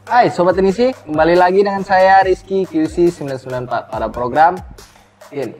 Hai Sobat Tenisi, kembali lagi dengan saya Rizky QC 994 pada program ini.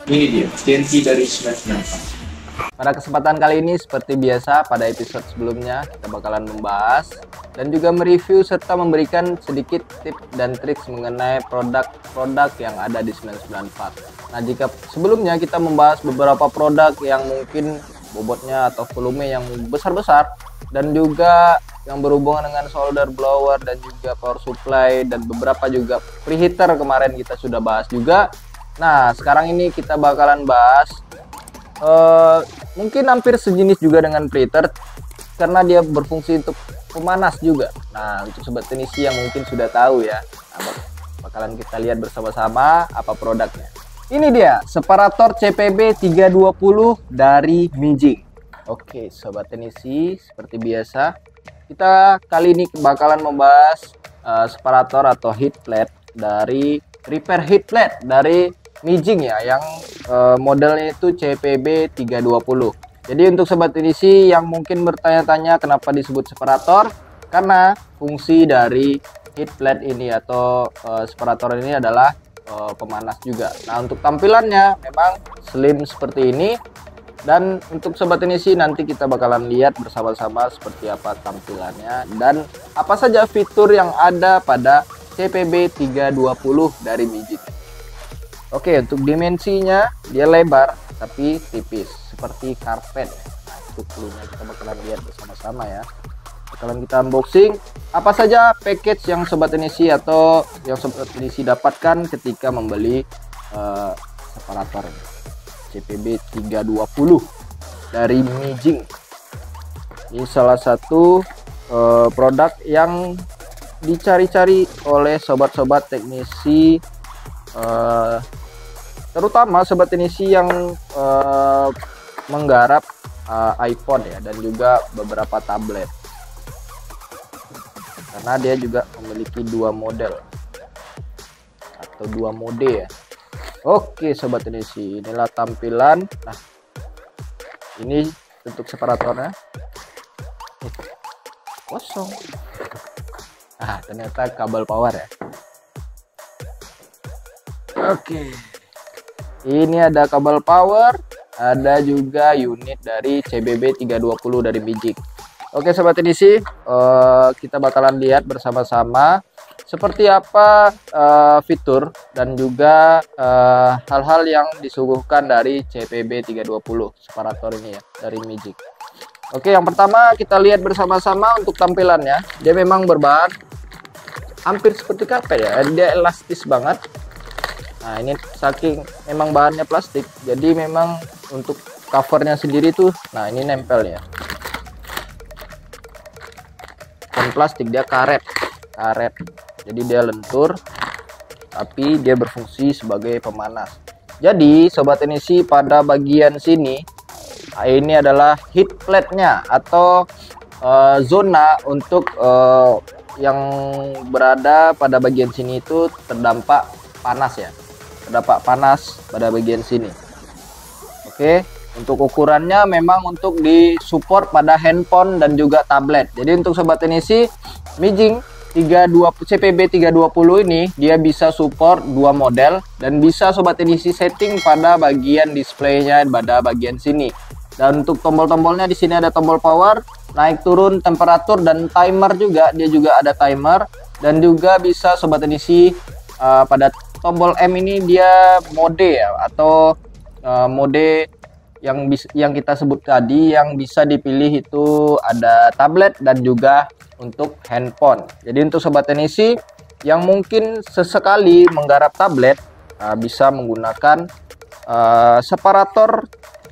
Ini dia, TNT dari 994. Pada kesempatan kali ini seperti biasa pada episode sebelumnya kita bakalan membahas dan juga mereview serta memberikan sedikit tips dan trik mengenai produk-produk yang ada di 994. Nah, jika sebelumnya kita membahas beberapa produk yang mungkin bobotnya atau volume yang besar-besar dan juga yang berhubungan dengan solder blower dan juga power supply dan beberapa juga preheater kemarin kita sudah bahas juga. Nah, sekarang ini kita bakalan bahas mungkin hampir sejenis juga dengan preheater karena dia berfungsi untuk pemanas juga. Nah, untuk sobat tenisi yang mungkin sudah tahu ya, nah, bakalan kita lihat bersama-sama apa produknya. Ini dia, separator CPB 320 dari Mijing. Oke, sobat tenisi, seperti biasa kita kali ini bakalan membahas separator atau heat plate dari repair heat plate dari Mijing ya, yang modelnya itu CPB 320. Jadi untuk sobat tenisi yang mungkin bertanya-tanya kenapa disebut separator, karena fungsi dari heat plate ini atau separator ini adalah pemanas juga. Nah, untuk tampilannya memang slim seperti ini, dan untuk sobat tenisi nanti kita bakalan lihat bersama-sama seperti apa tampilannya dan apa saja fitur yang ada pada CPB 320 dari Mijing. Oke, untuk dimensinya dia lebar tapi tipis seperti karpet. Nah, itu cluenya kita bakalan lihat bersama-sama ya. Bakalan kita unboxing apa saja package yang sobat tenisi atau yang sobat tenisi dapatkan ketika membeli separator CPB 320 dari Mijing. Ini salah satu produk yang dicari-cari oleh sobat-sobat teknisi, terutama sobat tenisi yang menggarap iPhone ya, dan juga beberapa tablet, karena dia juga memiliki dua model atau dua mode ya. Oke sobat tenisi, inilah tampilan. Nah, ini untuk separatornya kosong. Ah, ternyata kabel power ya. Oke, ini ada kabel power, ada juga unit dari CBB 320 dari Mijing. Oke sobat tenisi, kita bakalan lihat bersama-sama seperti apa fitur dan juga hal-hal yang disuguhkan dari CPB 320 separator ini ya dari Mijing. Oke, yang pertama kita lihat bersama-sama untuk tampilannya. Dia memang berbahan hampir seperti karpet ya, dia elastis banget. Nah, ini saking memang bahannya plastik, jadi memang untuk covernya sendiri tuh, nah ini nempel ya. Dan plastik dia karet, jadi dia lentur, tapi dia berfungsi sebagai pemanas. Jadi sobat tenisi pada bagian sini, ini adalah heat plate-nya atau zona untuk yang berada pada bagian sini itu terdampak panas ya, terdapat panas pada bagian sini. Oke, untuk ukurannya memang untuk disupport pada handphone dan juga tablet. Jadi untuk sobat tenisi, Mijing CPB 320 ini dia bisa support dua model dan bisa sobat tenisi setting pada bagian displaynya pada bagian sini. Dan untuk tombol-tombolnya di sini ada tombol power, naik turun temperatur, dan timer juga, dia juga ada timer. Dan juga bisa sobat tenisi pada tombol M ini dia mode ya, atau mode yang kita sebut tadi, yang bisa dipilih itu ada tablet dan juga untuk handphone. Jadi untuk sobat tenisi yang mungkin sesekali menggarap tablet, bisa menggunakan separator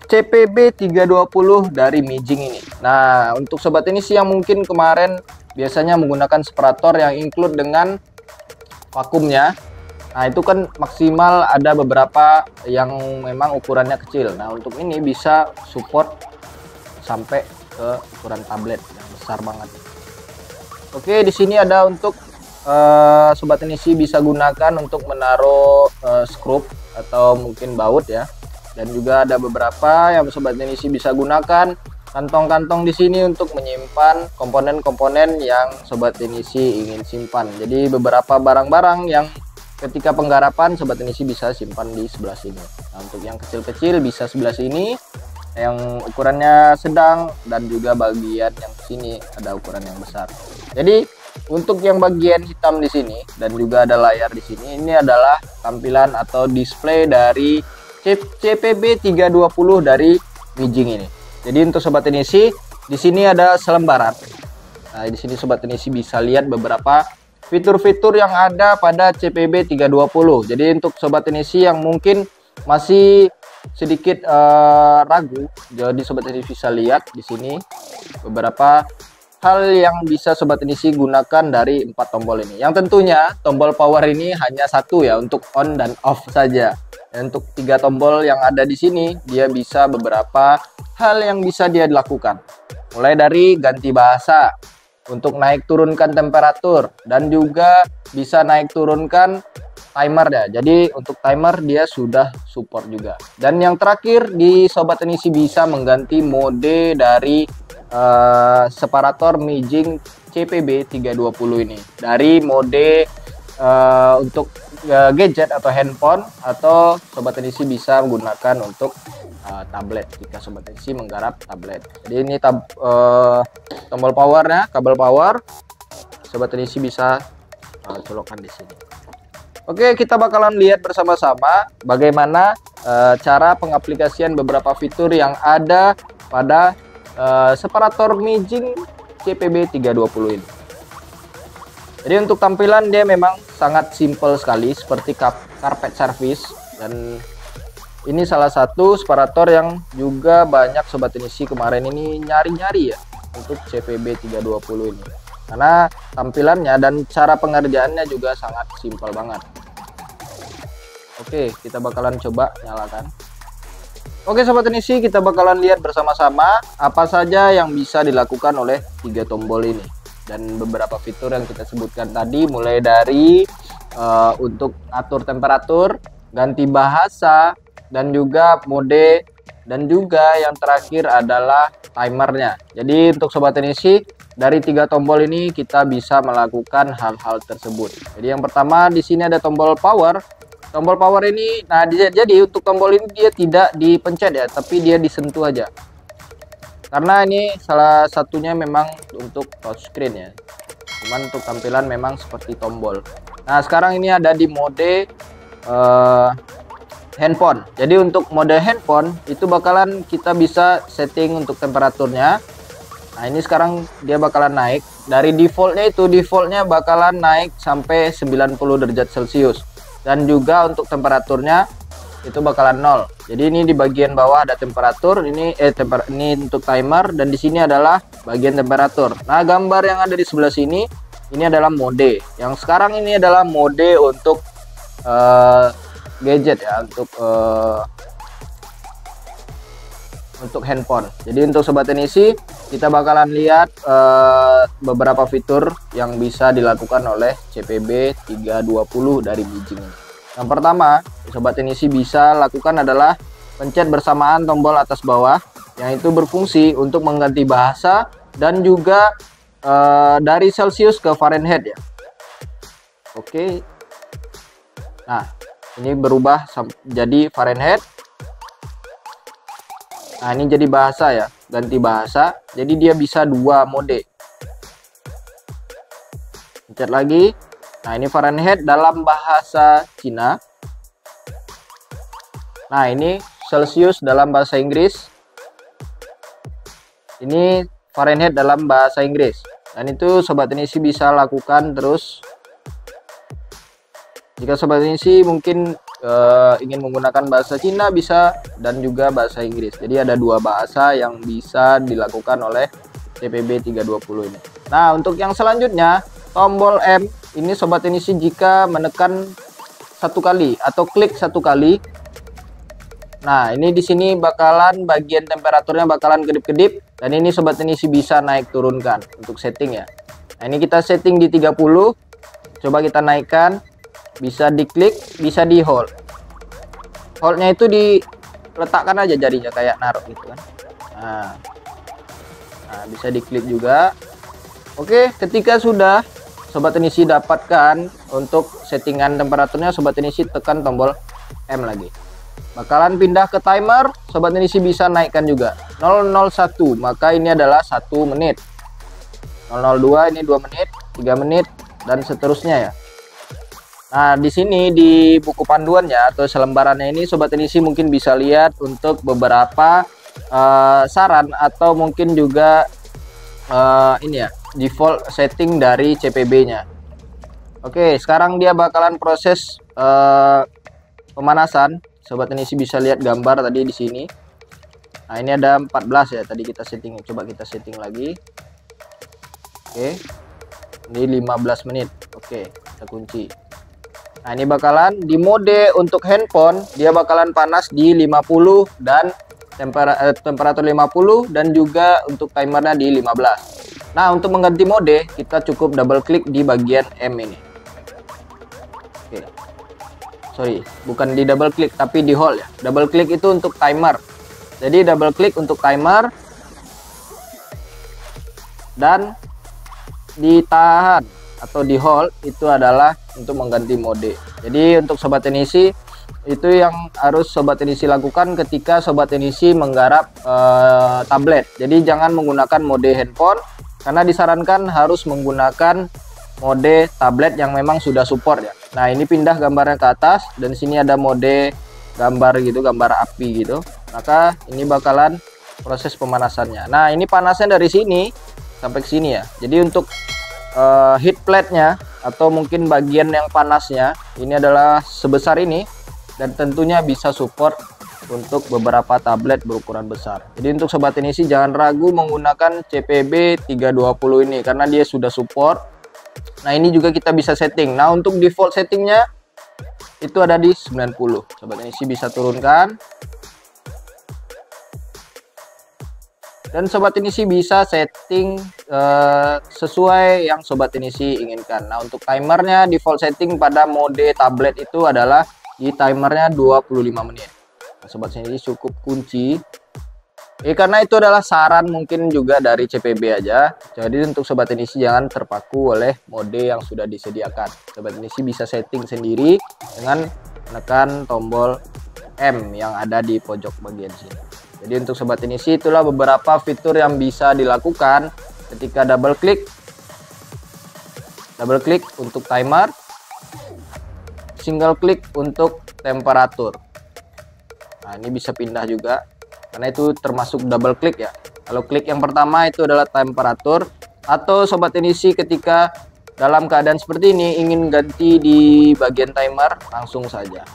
CPB 320 dari Mijing ini. Nah, untuk sobat tenisi yang mungkin kemarin biasanya menggunakan separator yang include dengan vakumnya. Nah, itu kan maksimal ada beberapa yang memang ukurannya kecil. Nah, untuk ini bisa support sampai ke ukuran tablet yang besar banget. Oke, di sini ada untuk Sobat Tenisi bisa gunakan untuk menaruh skrup atau mungkin baut ya. Dan juga ada beberapa yang Sobat Tenisi bisa gunakan kantong-kantong di sini untuk menyimpan komponen-komponen yang Sobat Tenisi ingin simpan. Jadi beberapa barang-barang yang ketika penggarapan Sobat Tenisi bisa simpan di sebelah sini. Nah, untuk yang kecil-kecil bisa sebelah sini, yang ukurannya sedang, dan juga bagian yang sini ada ukuran yang besar. Jadi untuk yang bagian hitam di sini dan juga ada layar di sini, ini adalah tampilan atau display dari CPB 320 dari Mijing ini. Jadi untuk Sobat Tenisi di sini ada selembaran. Nah, di sini Sobat Tenisi bisa lihat beberapa fitur-fitur yang ada pada CPB 320. Jadi untuk Sobat Tenisi yang mungkin masih sedikit ragu, jadi Sobat Tenisi bisa lihat di sini beberapa hal yang bisa Sobat Tenisi gunakan dari 4 tombol ini. Yang tentunya tombol power ini hanya satu ya, untuk on dan off saja. Dan untuk 3 tombol yang ada di sini, dia bisa beberapa hal yang bisa dia lakukan. Mulai dari ganti bahasa, untuk naik turunkan temperatur, dan juga bisa naik turunkan timer ya. Jadi untuk timer dia sudah support juga. Dan yang terakhir di Sobat Tenisi bisa mengganti mode dari separator Mijing CPB 320 ini. Dari mode untuk gadget atau handphone, atau Sobat Tenisi bisa menggunakan untuk tablet jika Sobat Tenisi menggarap tablet. Jadi ini tombol powernya, kabel power Sobat Tenisi bisa colokkan di sini. Oke, kita bakalan lihat bersama-sama bagaimana cara pengaplikasian beberapa fitur yang ada pada separator Mijing CPB 320 ini. Jadi untuk tampilan dia memang sangat simple sekali, seperti carpet service, dan ini salah satu separator yang juga banyak Sobat Tenisi kemarin ini nyari-nyari ya untuk CPB 320 ini. Karena tampilannya dan cara pengerjaannya juga sangat simpel banget. Oke, kita bakalan coba nyalakan. Oke Sobat Tenisi, kita bakalan lihat bersama-sama apa saja yang bisa dilakukan oleh 3 tombol ini. Dan beberapa fitur yang kita sebutkan tadi, mulai dari untuk atur temperatur, ganti bahasa, dan juga mode, dan juga yang terakhir adalah timernya. Jadi untuk Sobat Tenisi, dari 3 tombol ini kita bisa melakukan hal-hal tersebut. Jadi yang pertama di sini ada tombol power. Tombol power ini, nah jadi untuk tombol ini dia tidak dipencet ya, tapi dia disentuh aja. Karena ini salah satunya memang untuk touchscreen ya. Cuman untuk tampilan memang seperti tombol. Nah sekarang ini ada di mode handphone. Jadi untuk mode handphone itu bakalan kita bisa setting untuk temperaturnya. Nah ini sekarang dia bakalan naik. Dari defaultnya bakalan naik sampai 90 derajat Celcius. Dan juga untuk temperaturnya itu bakalan 0. Jadi ini di bagian bawah ada temperatur, ini untuk timer, dan di sini adalah bagian temperatur. Nah, gambar yang ada di sebelah sini ini adalah mode. Yang sekarang ini adalah mode untuk gadget ya, untuk handphone. Jadi untuk Sobat Tenisi, kita bakalan lihat beberapa fitur yang bisa dilakukan oleh CPB 320 dari Mijing. Yang pertama, Sobat Tenisi bisa lakukan adalah pencet bersamaan tombol atas bawah, yang itu berfungsi untuk mengganti bahasa dan juga dari Celcius ke Fahrenheit ya. Oke. Nah, ini berubah jadi Fahrenheit. Nah, ini jadi bahasa ya, ganti bahasa. Jadi dia bisa 2 mode. Pencet lagi. Nah, ini Fahrenheit dalam bahasa Cina. Nah, ini Celcius dalam bahasa Inggris. Ini Fahrenheit dalam bahasa Inggris. Dan itu Sobat Tenisi bisa lakukan terus. Jika Sobat Tenisi mungkin ingin menggunakan bahasa Cina bisa, dan juga bahasa Inggris. Jadi ada 2 bahasa yang bisa dilakukan oleh CPB 320 ini. Nah, untuk yang selanjutnya tombol M ini sobat teknisi jika menekan satu kali atau klik satu kali. Nah, ini di sini bakalan bagian temperaturnya bakalan kedip-kedip, dan ini sobat teknisi bisa naik turunkan untuk setting ya. Nah, ini kita setting di 30. Coba kita naikkan, bisa diklik, bisa di hold. Holdnya itu diletakkan aja jarinya kayak naruh gitu kan. Nah, bisa diklik juga. Oke, ketika sudah sobat teknisi dapatkan untuk settingan temperaturnya, sobat teknisi tekan tombol M lagi. Bakalan pindah ke timer, sobat teknisi bisa naikkan juga 001, maka ini adalah 1 menit. 002 ini 2 menit, 3 menit dan seterusnya ya. Nah, di sini di buku panduannya atau selembarannya ini sobat teknisi mungkin bisa lihat untuk beberapa saran atau mungkin juga ini ya, default setting dari CPB-nya. Oke, sekarang dia bakalan proses pemanasan. Sobat teknisi bisa lihat gambar tadi di sini. Nah, ini ada 14 ya, tadi kita setting. Coba kita setting lagi. Oke. Ini 15 menit. Oke, kita kunci. Nah, ini bakalan di mode untuk handphone, dia bakalan panas di 50 dan temperatur 50 dan juga untuk timernya di 15. Nah, untuk mengganti mode, kita cukup double klik di bagian M ini. Oke. Sorry, bukan di double klik tapi di hold ya. Double klik itu untuk timer. Jadi double klik untuk timer dan ditahan atau di hold itu adalah untuk mengganti mode. Jadi untuk sobat teknisi itu yang harus sobat teknisi lakukan ketika sobat teknisi menggarap tablet. Jadi jangan menggunakan mode handphone karena disarankan harus menggunakan mode tablet yang memang sudah support ya. Nah, ini pindah gambarnya ke atas dan sini ada mode gambar gitu, gambar api gitu. Maka ini bakalan proses pemanasannya. Nah, ini panasnya dari sini sampai ke sini ya. Jadi untuk heat plate-nya atau mungkin bagian yang panasnya ini adalah sebesar ini dan tentunya bisa support untuk beberapa tablet berukuran besar. Jadi untuk sobat teknisi jangan ragu menggunakan CPB 320 ini karena dia sudah support. Nah, ini juga kita bisa setting. Nah, untuk default settingnya itu ada di 90. Sobat teknisi bisa turunkan. Dan sobat teknisi bisa setting sesuai yang sobat teknisi inginkan. Nah, untuk timernya default setting pada mode tablet itu adalah di timernya 25 menit. Nah, sobat teknisi cukup kunci. Karena itu adalah saran mungkin juga dari CPB aja. Jadi untuk sobat teknisi jangan terpaku oleh mode yang sudah disediakan. Sobat teknisi bisa setting sendiri dengan menekan tombol M yang ada di pojok bagian sini. Jadi untuk sobat teknisi itulah beberapa fitur yang bisa dilakukan ketika double klik untuk timer, single klik untuk temperatur. Nah, ini bisa pindah juga karena itu termasuk double klik ya. Kalau klik yang pertama itu adalah temperatur, atau sobat teknisi ketika dalam keadaan seperti ini ingin ganti di bagian timer langsung saja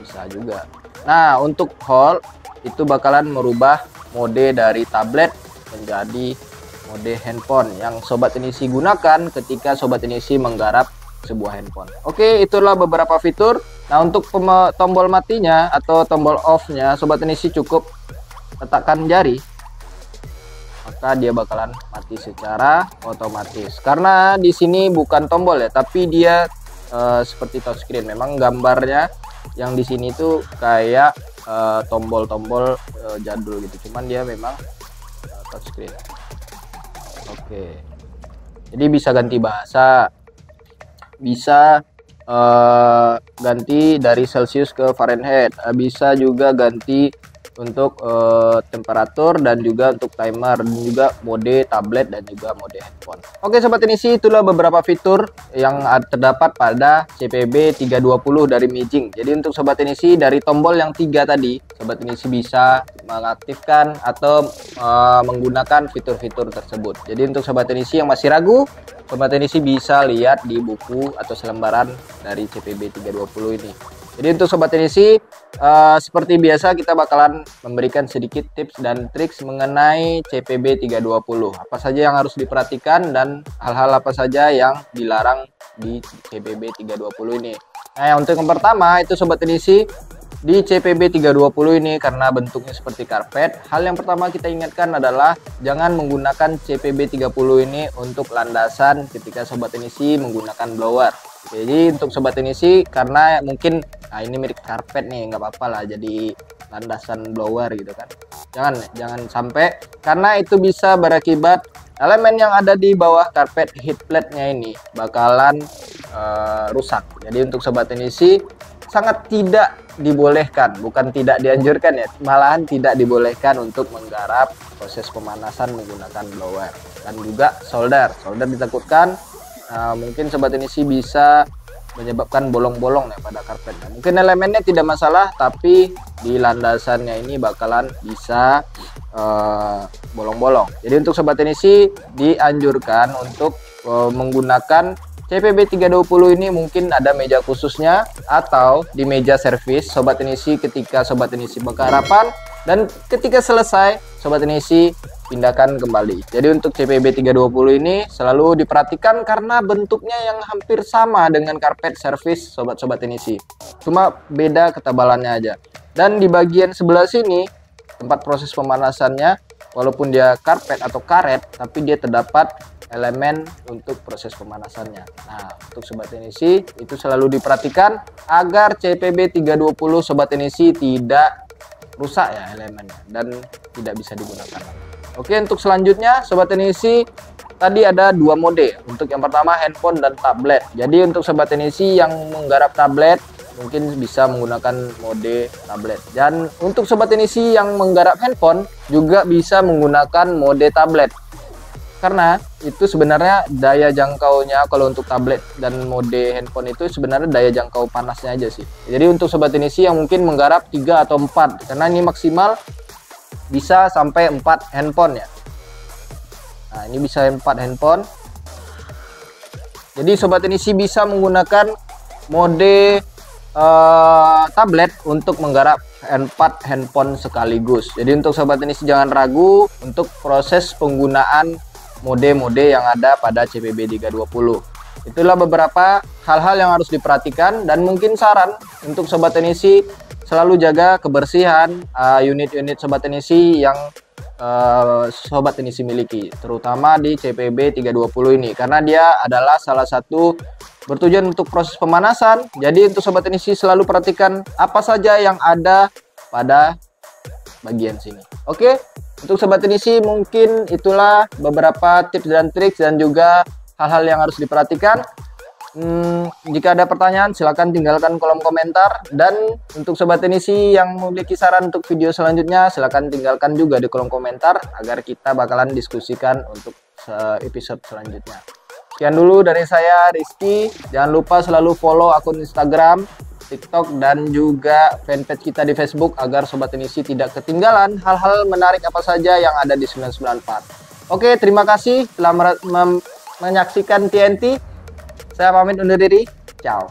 bisa juga. Nah, untuk hold itu bakalan merubah mode dari tablet menjadi mode handphone yang sobat teknisi gunakan ketika sobat teknisi menggarap sebuah handphone. Oke, itulah beberapa fitur. Nah, untuk tombol matinya atau tombol off-nya sobat teknisi cukup letakkan jari, maka dia bakalan mati secara otomatis. Karena di sini bukan tombol ya, tapi dia seperti touchscreen. Memang gambarnya yang di sini tuh kayak tombol-tombol jadul gitu. Cuman dia memang touchscreen. Oke. Jadi bisa ganti bahasa, bisa ganti dari Celsius ke Fahrenheit, bisa juga ganti untuk temperatur dan juga untuk timer dan juga mode tablet dan juga mode handphone. Oke sobat teknisi, itulah beberapa fitur yang terdapat pada CPB 320 dari Mijing. Jadi untuk sobat teknisi dari tombol yang 3 tadi, sobat teknisi bisa mengaktifkan atau menggunakan fitur-fitur tersebut. Jadi untuk sobat teknisi yang masih ragu, sobat teknisi bisa lihat di buku atau selembaran dari CPB 320 ini. Jadi untuk Sobat Teknisi, seperti biasa kita bakalan memberikan sedikit tips dan triks mengenai CPB 320. Apa saja yang harus diperhatikan dan hal-hal apa saja yang dilarang di CPB 320 ini. Nah, untuk yang pertama itu Sobat Teknisi, di CPB 320 ini karena bentuknya seperti karpet, hal yang pertama kita ingatkan adalah jangan menggunakan CPB 30 ini untuk landasan ketika Sobat Teknisi menggunakan blower. Jadi untuk Sobat Teknisi, karena mungkin ini mirip karpet nih, nggak apa-apa lah jadi landasan blower gitu kan. Jangan sampai, karena itu bisa berakibat elemen yang ada di bawah karpet heat plate-nya ini bakalan rusak. Jadi untuk Sobat Teknisi sangat tidak dibolehkan, bukan tidak dianjurkan ya, malahan tidak dibolehkan untuk menggarap proses pemanasan menggunakan blower. Dan juga solder ditakutkan mungkin Sobat Teknisi bisa menyebabkan bolong-bolong ya pada karpetnya. Mungkin elemennya tidak masalah, tapi di landasannya ini bakalan bisa bolong-bolong. Jadi untuk Sobat Teknisi dianjurkan untuk menggunakan CPB 320 ini, mungkin ada meja khususnya atau di meja servis Sobat Teknisi ketika Sobat Teknisi penggarapan, dan ketika selesai Sobat Teknisi pindahkan kembali. Jadi untuk CPB 320 ini selalu diperhatikan karena bentuknya yang hampir sama dengan karpet servis Sobat-Sobat Teknisi, cuma beda ketebalannya aja. Dan di bagian sebelah sini tempat proses pemanasannya, walaupun dia karpet atau karet, tapi dia terdapat elemen untuk proses pemanasannya. Nah, untuk Sobat Teknisi itu selalu diperhatikan agar CPB 320 Sobat Teknisi tidak rusak ya elemennya dan tidak bisa digunakan. Oke, untuk selanjutnya Sobat Teknisi, tadi ada dua mode. Untuk yang pertama handphone dan tablet. Jadi untuk Sobat Teknisi yang menggarap tablet mungkin bisa menggunakan mode tablet. Dan untuk Sobat Teknisi yang menggarap handphone juga bisa menggunakan mode tablet. Karena itu sebenarnya daya jangkaunya kalau untuk tablet dan mode handphone itu sebenarnya daya jangkau panasnya aja sih. Jadi untuk Sobat Teknisi yang mungkin menggarap 3 atau 4, karena ini maksimal bisa sampai 4 handphone ya. Nah, ini bisa 4 handphone. Jadi Sobat Teknisi bisa menggunakan mode tablet untuk menggarap 4 handphone sekaligus. Jadi untuk Sobat Teknisi jangan ragu untuk proses penggunaan mode-mode yang ada pada CPB 320. Itulah beberapa hal-hal yang harus diperhatikan, dan mungkin saran untuk Sobat Teknisi selalu jaga kebersihan unit-unit Sobat Teknisi yang Sobat Teknisi miliki, terutama di CPB 320 ini, karena dia adalah salah satu bertujuan untuk proses pemanasan. Jadi untuk Sobat Teknisi selalu perhatikan apa saja yang ada pada bagian sini. Oke, untuk Sobat Teknisi mungkin itulah beberapa tips dan trik dan juga hal-hal yang harus diperhatikan. Jika ada pertanyaan silahkan tinggalkan kolom komentar, dan untuk Sobat Teknisi yang memiliki saran untuk video selanjutnya silahkan tinggalkan juga di kolom komentar agar kita bakalan diskusikan untuk episode selanjutnya. Sekian dulu dari saya, Rizky. Jangan lupa selalu follow akun Instagram, TikTok, dan juga fanpage kita di Facebook agar Sobat Teknisi tidak ketinggalan hal-hal menarik apa saja yang ada di 994. Oke, terima kasih telah menyaksikan TNT. Saya pamit undur diri. Ciao.